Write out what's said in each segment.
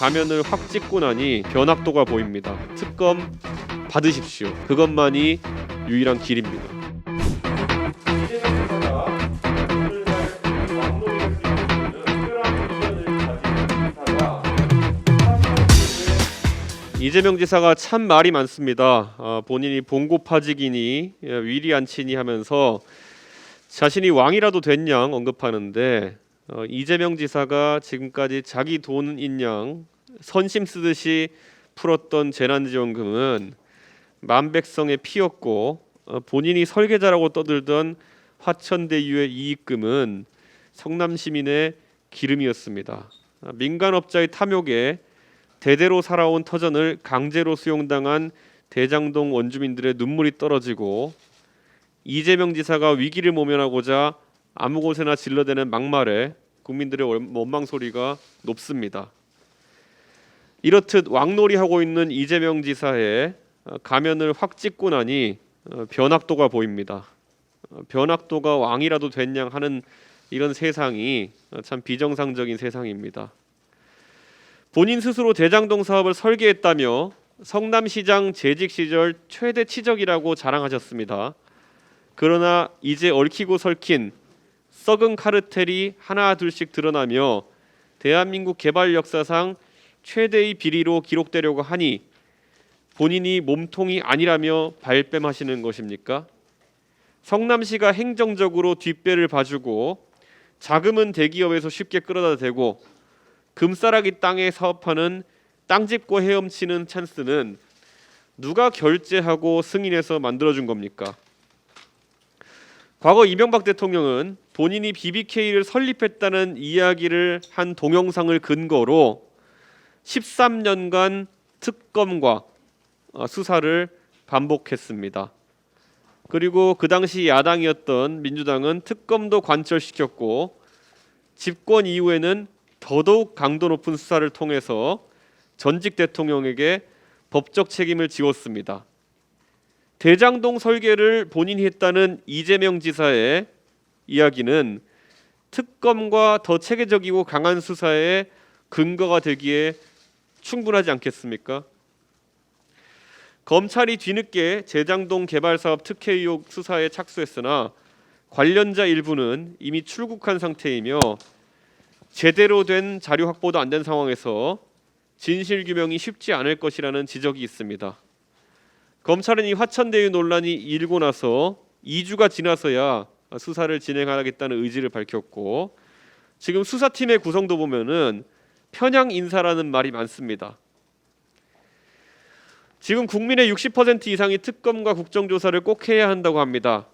가면을 확 찍고 나니 변학도가 보입니다. 특검 받으십시오. 그것만이 유일한 길입니다. 이재명 지사가 참 말이 많습니다. 본인이 봉고파직이니 위리안치니 하면서 자신이 왕이라도 된 양 언급하는데 이재명 지사가 지금까지 자기 돈인 양 선심 쓰듯이 풀었던 재난지원금은 만백성의 피였고 본인이 설계자라고 떠들던 화천대유의 이익금은 성남 시민의 기름이었습니다. 민간업자의 탐욕에 대대로 살아온 터전을 강제로 수용당한 대장동 원주민들의 눈물이 떨어지고 이재명 지사가 위기를 모면하고자 아무 곳에나 질러대는 막말에 국민들의 원망 소리가 높습니다. 이렇듯 왕놀이하고 있는 이재명 지사의 가면을 확 찍고 나니 변학도가 보입니다. 변학도가 왕이라도 된 양 하는 이런 세상이 참 비정상적인 세상입니다. 본인 스스로 대장동 사업을 설계했다며 성남시장 재직 시절 최대 치적이라고 자랑하셨습니다. 그러나 이제 얽히고 설킨 썩은 카르텔이 하나 둘씩 드러나며 대한민국 개발 역사상 최대의 비리로 기록되려고 하니 본인이 몸통이 아니라며 발뺌하시는 것입니까? 성남시가 행정적으로 뒷배를 봐주고 자금은 대기업에서 쉽게 끌어다 대고 금싸라기 땅에 사업하는 땅집고 헤엄치는 찬스는 누가 결제하고 승인해서 만들어준 겁니까? 과거 이명박 대통령은 본인이 BBK를 설립했다는 이야기를 한 동영상을 근거로 13년간 특검과 수사를 반복했습니다. 그리고 그 당시 야당이었던 민주당은 특검도 관철시켰고 집권 이후에는 더더욱 강도 높은 수사를 통해서 전직 대통령에게 법적 책임을 지웠습니다. 대장동 설계를 본인이 했다는 이재명 지사의 이야기는 특검과 더 체계적이고 강한 수사의 근거가 되기에 충분하지 않겠습니까? 검찰이 뒤늦게 대장동 개발 사업 특혜 의혹 수사에 착수했으나 관련자 일부는 이미 출국한 상태이며 제대로 된 자료 확보도 안 된 상황에서 진실 규명이 쉽지 않을 것이라는 지적이 있습니다. 검찰은 이 화천대유 논란이 일고 나서 2주가 지나서야 수사를 진행하겠다는 의지를 밝혔고 지금 수사팀의 구성도 보면은 편향 인사라는 말이 많습니다. 지금 국민의 60% 이상이 특검과 국정조사를 꼭 해야 한다고 합니다.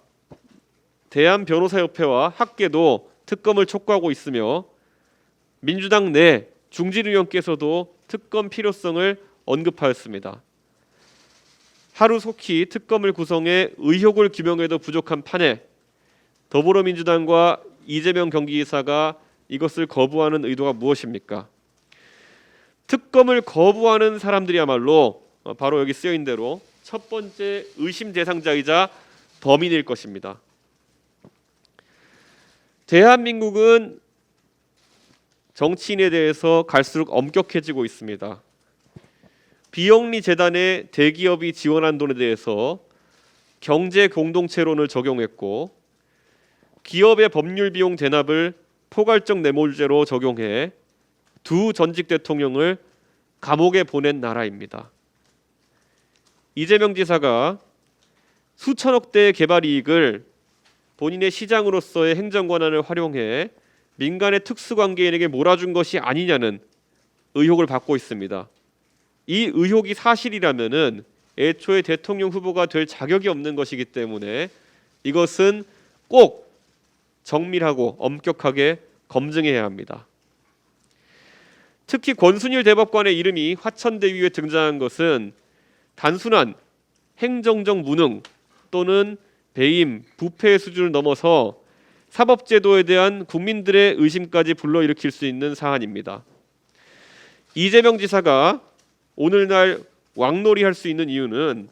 대한변호사협회와 학계도 특검을 촉구하고 있으며 민주당 내 중진 의원께서도 특검 필요성을 언급하였습니다. 하루속히 특검을 구성해 의혹을 규명해도 부족한 판에 더불어민주당과 이재명 경기지사가 이것을 거부하는 의도가 무엇입니까? 특검을 거부하는 사람들이야말로 바로 여기 쓰여있는 대로 첫 번째 의심 대상자이자 범인일 것입니다. 대한민국은 정치인에 대해서 갈수록 엄격해지고 있습니다. 비영리 재단에 대기업이 지원한 돈에 대해서 경제 공동체론을 적용했고 기업의 법률 비용 대납을 포괄적 뇌물죄로 적용해 두 전직 대통령을 감옥에 보낸 나라입니다. 이재명 지사가 수천억 대의 개발 이익을 본인의 시장으로서의 행정 권한을 활용해 민간의 특수관계인에게 몰아준 것이 아니냐는 의혹을 받고 있습니다. 이 의혹이 사실이라면은 애초에 대통령 후보가 될 자격이 없는 것이기 때문에 이것은 꼭 정밀하고 엄격하게 검증해야 합니다. 특히 권순일 대법관의 이름이 화천대유에 등장한 것은 단순한 행정적 무능 또는 배임, 부패 수준을 넘어서 사법제도에 대한 국민들의 의심까지 불러일으킬 수 있는 사안입니다. 이재명 지사가 오늘날 왕놀이할 수 있는 이유는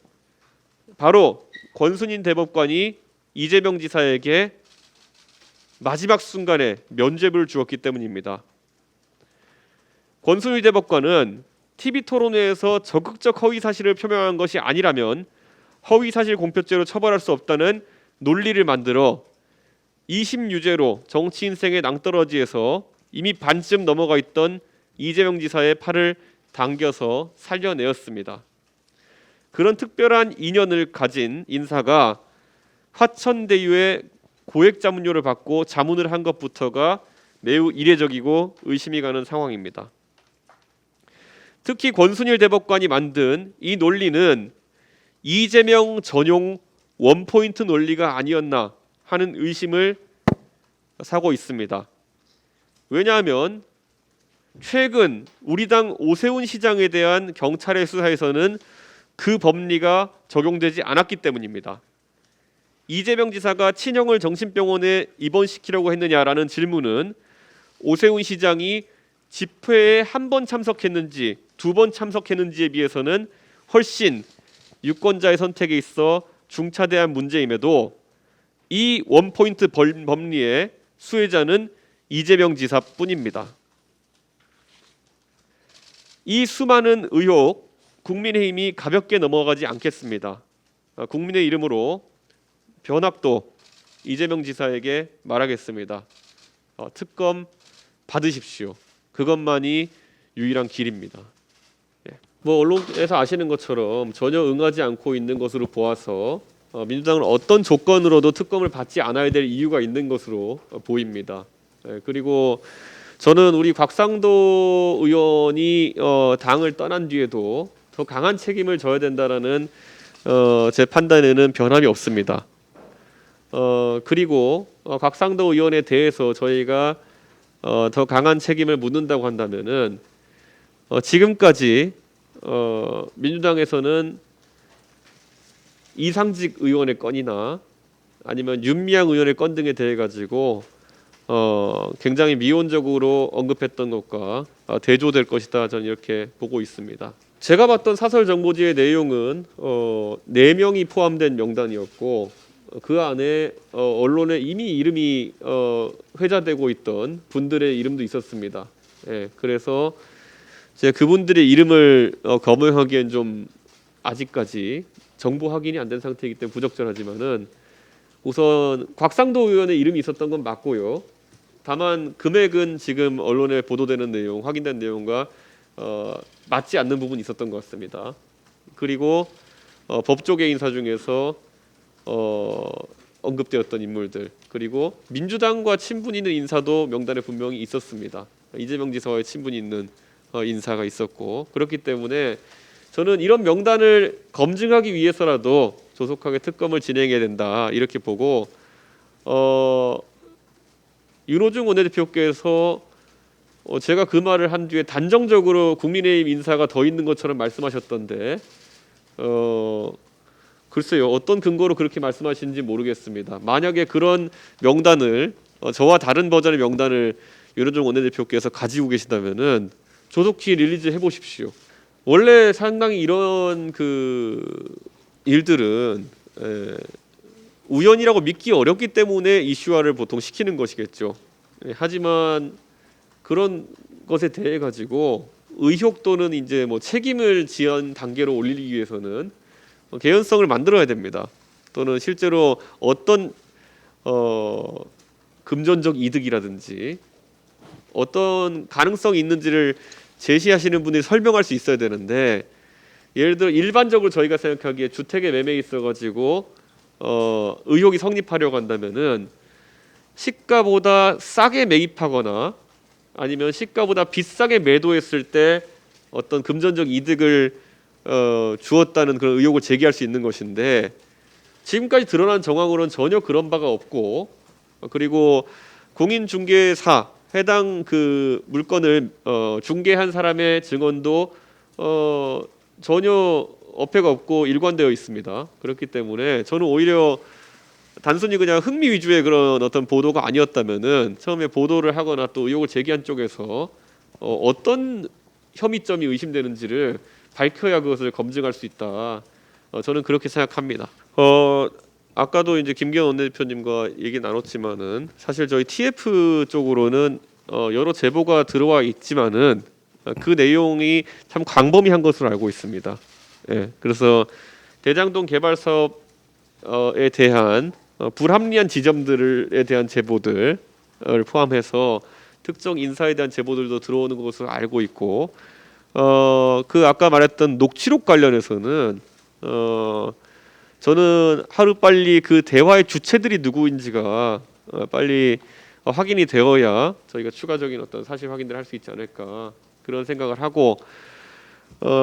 바로 권순일 대법관이 이재명 지사에게 마지막 순간에 면죄부를 주었기 때문입니다. 권순일 대법관은 TV 토론회에서 적극적 허위 사실을 표명한 것이 아니라면 허위 사실 공표죄로 처벌할 수 없다는 논리를 만들어 2심 유죄로 정치 인생의 낭떠러지에서 이미 반쯤 넘어가 있던 이재명 지사의 팔을 당겨서 살려내었습니다. 그런 특별한 인연을 가진 인사가 화천대유의 고액 자문료를 받고 자문을 한 것부터가 매우 이례적이고 의심이 가는 상황입니다. 특히 권순일 대법관이 만든 이 논리는 이재명 전용 원포인트 논리가 아니었나 하는 의심을 사고 있습니다. 왜냐하면 최근 우리 당 오세훈 시장에 대한 경찰의 수사에서는 그 법리가 적용되지 않았기 때문입니다. 이재명 지사가 친형을 정신병원에 입원시키려고 했느냐라는 질문은 오세훈 시장이 집회에 한 번 참석했는지 두 번 참석했는지에 비해서는 훨씬 유권자의 선택에 있어 중차대한 문제임에도 이 원포인트 법리의 수혜자는 이재명 지사뿐입니다. 이 수많은 의혹 국민의힘이 가볍게 넘어가지 않겠습니다. 국민의 이름으로 변학도 이재명 지사에게 말하겠습니다. 특검 받으십시오. 그것만이 유일한 길입니다. 뭐 언론에서 아시는 것처럼 전혀 응하지 않고 있는 것으로 보아서 민주당은 어떤 조건으로도 특검을 받지 않아야 될 이유가 있는 것으로 보입니다. 그리고 저는 우리 곽상도 의원이 당을 떠난 뒤에도 더 강한 책임을 져야 된다라는 제 판단에는 변함이 없습니다. 그리고 곽상도 의원에 대해서 저희가 더 강한 책임을 묻는다고 한다면은 지금까지 민주당에서는 이상직 의원의 건이나 아니면 윤미향 의원의 건 등에 대해 가지고 굉장히 미온적으로 언급했던 것과 대조될 것이다. 저는 이렇게 보고 있습니다. 제가 봤던 사설 정보지의 내용은 4명이 포함된 명단이었고 그 안에 언론에 이미 이름이 회자되고 있던 분들의 이름도 있었습니다. 그래서 제가 그분들의 이름을 검증하기엔 좀 아직까지 정보 확인이 안 된 상태이기 때문에 부적절하지만은 우선 곽상도 의원의 이름이 있었던 건 맞고요. 다만 금액은 지금 언론에 보도되는 내용, 확인된 내용과 맞지 않는 부분이 있었던 것 같습니다. 그리고 법조계 인사 중에서 언급되었던 인물들, 그리고 민주당과 친분 있는 인사도 명단에 분명히 있었습니다. 이재명 지사와의 친분이 있는 인사가 있었고, 그렇기 때문에 저는 이런 명단을 검증하기 위해서라도 조속하게 특검을 진행해야 된다 이렇게 보고, 윤호중 원내대표께서 제가 그 말을 한 뒤에 단정적으로 국민의힘 인사가 더 있는 것처럼 말씀하셨던데 글쎄요, 어떤 근거로 그렇게 말씀하시는지 모르겠습니다. 만약에 그런 명단을 저와 다른 버전의 명단을 윤호중 원내대표께서 가지고 계시다면은 조속히 릴리즈 해보십시오. 원래 상당히 이런 일들은 우연이라고 믿기 어렵기 때문에 이슈화를 보통 시키는 것이겠죠. 하지만 그런 것에 대해 가지고 의혹 또는 이제 뭐 책임을 지연 단계로 올리기 위해서는 개연성을 만들어야 됩니다. 또는 실제로 어떤 금전적 이득이라든지 어떤 가능성이 있는지를 제시하시는 분이 설명할 수 있어야 되는데, 예를 들어 일반적으로 저희가 생각하기에 주택의 매매에 있어가지고 의혹이 성립하려고 한다면은 시가보다 싸게 매입하거나 아니면 시가보다 비싸게 매도했을 때 어떤 금전적 이득을 주었다는 그런 의혹을 제기할 수 있는 것인데, 지금까지 드러난 정황으로는 전혀 그런 바가 없고, 그리고 공인중개사 해당 그 물건을 중개한 사람의 증언도 전혀 어폐가 없고 일관되어 있습니다. 그렇기 때문에 저는 오히려 단순히 그냥 흥미 위주의 그런 어떤 보도가 아니었다면은 처음에 보도를 하거나 또 의혹을 제기한 쪽에서 어떤 혐의점이 의심되는지를 밝혀야 그것을 검증할 수 있다. 저는 그렇게 생각합니다. 아까도 이제 김기현 원내대표님과 얘기 나눴지만은 사실 저희 TF 쪽으로는 여러 제보가 들어와 있지만은 그 내용이 참 광범위한 것으로 알고 있습니다. 예, 그래서 대장동 개발 사업에 대한 불합리한 지점들에 대한 제보들을 포함해서 특정 인사에 대한 제보들도 들어오는 것으로 알고 있고, 그 아까 말했던 녹취록 관련해서는 저는 하루 빨리 그 대화의 주체들이 누구인지가 빨리 확인이 되어야 저희가 추가적인 어떤 사실 확인을 할 수 있지 않을까 그런 생각을 하고,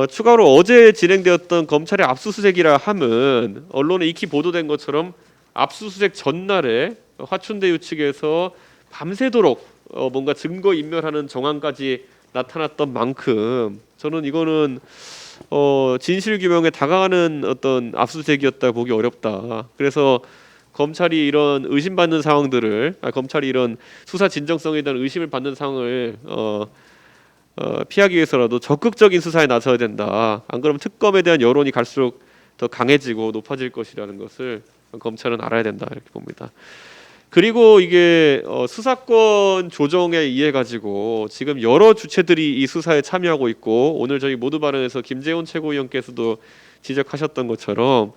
추가로 어제 진행되었던 검찰의 압수수색이라 함은 언론에 익히 보도된 것처럼 압수수색 전날에 화천대유 측에서 밤새도록 뭔가 증거 인멸하는 정황까지 나타났던 만큼 저는 이거는 진실 규명에 다가가는 어떤 압수수색이었다 보기 어렵다. 그래서 검찰이 이런 의심받는 상황들을 검찰이 이런 수사 진정성에 대한 의심을 받는 상황을 피하기 위해서라도 적극적인 수사에 나서야 된다. 안 그러면 특검에 대한 여론이 갈수록 더 강해지고 높아질 것이라는 것을 검찰은 알아야 된다 이렇게 봅니다. 그리고 이게 수사권 조정에 의해 가지고 지금 여러 주체들이 이 수사에 참여하고 있고, 오늘 저희 모두 발언에서 김재원 최고위원께서도 지적하셨던 것처럼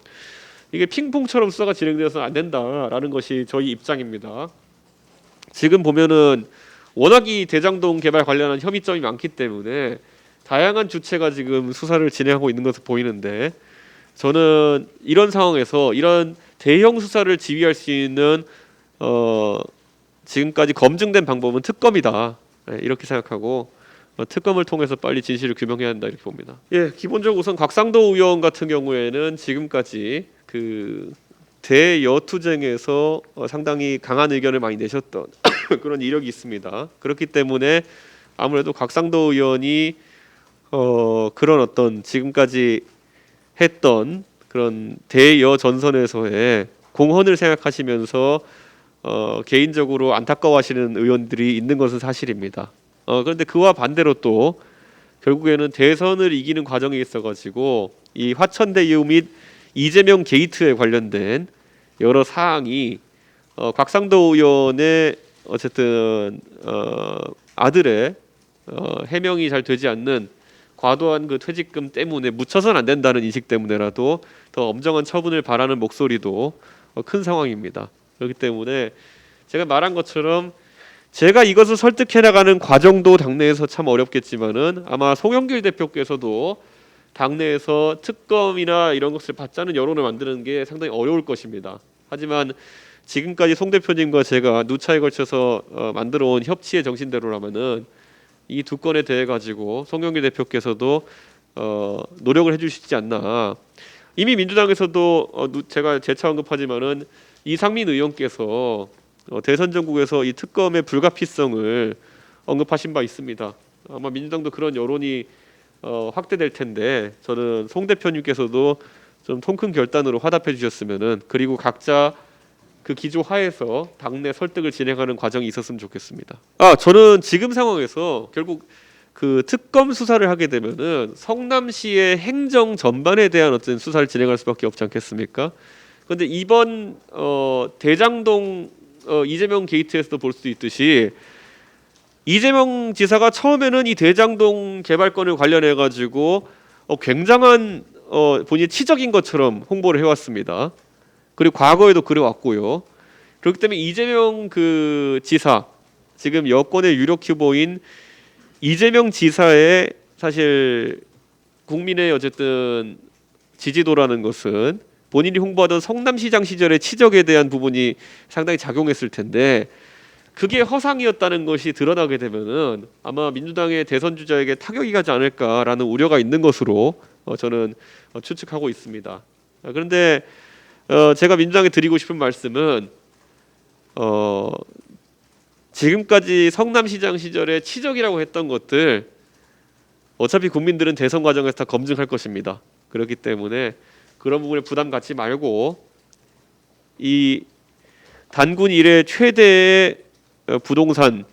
이게 핑퐁처럼 수사가 진행되어서는 안 된다라는 것이 저희 입장입니다. 지금 보면은 워낙 이 대장동 개발 관련한 혐의점이 많기 때문에 다양한 주체가 지금 수사를 진행하고 있는 것으로 보이는데, 저는 이런 상황에서 이런 대형 수사를 지휘할 수 있는 지금까지 검증된 방법은 특검이다, 이렇게 생각하고 특검을 통해서 빨리 진실을 규명해야 한다 이렇게 봅니다. 예, 기본적으로 우선 곽상도 의원 같은 경우에는 지금까지 그 대여투쟁에서 상당히 강한 의견을 많이 내셨던 그런 이력이 있습니다. 그렇기 때문에 아무래도 곽상도 의원이 그런 어떤 지금까지 했던 그런 대여 전선에서의 공헌을 생각하시면서 개인적으로 안타까워하시는 의원들이 있는 것은 사실입니다. 그런데 그와 반대로 또 결국에는 대선을 이기는 과정에 있어가지고 이 화천대유 및 이재명 게이트에 관련된 여러 사항이 곽상도 의원의 어쨌든 아들의 해명이 잘 되지 않는 과도한 그 퇴직금 때문에 묻혀서는 안 된다는 인식 때문에라도 더 엄정한 처분을 바라는 목소리도 큰 상황입니다. 그렇기 때문에 제가 말한 것처럼 제가 이것을 설득해 나가는 과정도 당내에서 참 어렵겠지만은 아마 송영길 대표께서도 당내에서 특검이나 이런 것을 받자는 여론을 만드는 게 상당히 어려울 것입니다. 하지만 지금까지 송 대표님과 제가 누차에 걸쳐서 만들어온 협치의 정신대로라면은 이 두 건에 대해 가지고 송영길 대표께서도 노력을 해주시지 않나. 이미 민주당에서도 제가 재차 언급하지만은 이상민 의원께서 대선 전국에서 이 특검의 불가피성을 언급하신 바 있습니다. 아마 민주당도 그런 여론이 확대될 텐데 저는 송 대표님께서도 좀 통 큰 결단으로 화답해 주셨으면은, 그리고 각자 그 기조 하에서 당내 설득을 진행하는 과정이 있었으면 좋겠습니다. 저는 지금 상황에서 결국 그 특검 수사를 하게 되면은 성남시의 행정 전반에 대한 어떤 수사를 진행할 수밖에 없지 않겠습니까? 그런데 이번 대장동 이재명 게이트에서도 볼 수 있듯이 이재명 지사가 처음에는 이 대장동 개발권을 관련해 가지고 굉장한 본인이 치적인 것처럼 홍보를 해왔습니다. 그리고 과거에도 그래왔고요. 그렇기 때문에 이재명 그 지사, 지금 여권의 유력 후보인 이재명 지사의 사실 국민의 어쨌든 지지도라는 것은 본인이 홍보하던 성남시장 시절의 치적에 대한 부분이 상당히 작용했을 텐데, 그게 허상이었다는 것이 드러나게 되면은 아마 민주당의 대선 주자에게 타격이 가지 않을까라는 우려가 있는 것으로 저는 추측하고 있습니다. 그런데 제가 민주당에 드리고 싶은 말씀은 지금까지 성남시장 시절에 치적이라고 했던 것들 어차피 국민들은 대선 과정에서 다 검증할 것입니다. 그렇기 때문에 그런 부분에 부담 갖지 말고 이 단군 이래 최대의 부동산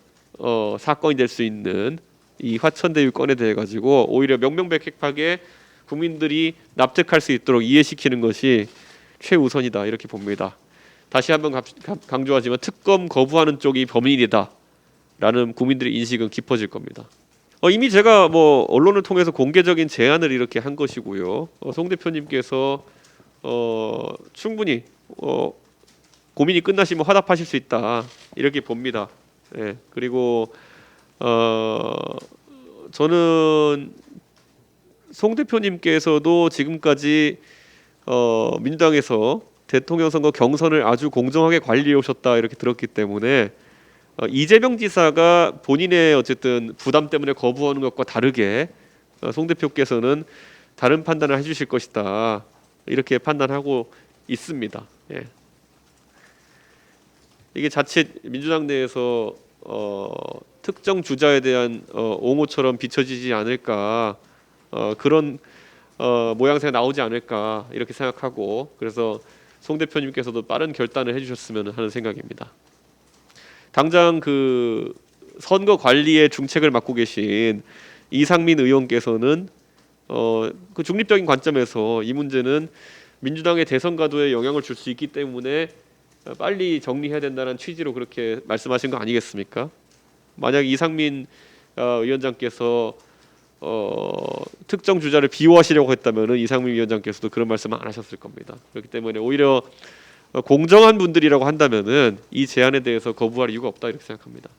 사건이 될 수 있는 이 화천대유 건에 대해 가지고 오히려 명명백백하게 국민들이 납득할 수 있도록 이해시키는 것이 최우선이다 이렇게 봅니다. 다시 한번 강조하지만 특검 거부하는 쪽이 범인이다라는 국민들의 인식은 깊어질 겁니다. 이미 제가 뭐 언론을 통해서 공개적인 제안을 이렇게 한 것이고요. 송 대표님께서 충분히 고민이 끝나시면 화답하실 수 있다 이렇게 봅니다. 예, 그리고 저는 송 대표님께서도 지금까지 민주당에서 대통령 선거 경선을 아주 공정하게 관리해 오셨다 이렇게 들었기 때문에 이재명 지사가 본인의 어쨌든 부담 때문에 거부하는 것과 다르게 송 대표께서는 다른 판단을 해주실 것이다 이렇게 판단하고 있습니다. 예. 이게 자칫 민주당 내에서 특정 주자에 대한 옹호처럼 비춰지지 않을까 그런 모양새가 나오지 않을까 이렇게 생각하고 그래서 송 대표님께서도 빠른 결단을 해주셨으면 하는 생각입니다. 당장 그 선거 관리의 중책을 맡고 계신 이상민 의원께서는 그 중립적인 관점에서 이 문제는 민주당의 대선 가도에 영향을 줄 수 있기 때문에 빨리 정리해야 된다는 취지로 그렇게 말씀하신 거 아니겠습니까? 만약 이상민 위원장께서 특정 주자를 비호하시려고 했다면은 이상민 위원장께서도 그런 말씀은 안 하셨을 겁니다. 그렇기 때문에 오히려 공정한 분들이라고 한다면은 이 제안에 대해서 거부할 이유가 없다 이렇게 생각합니다.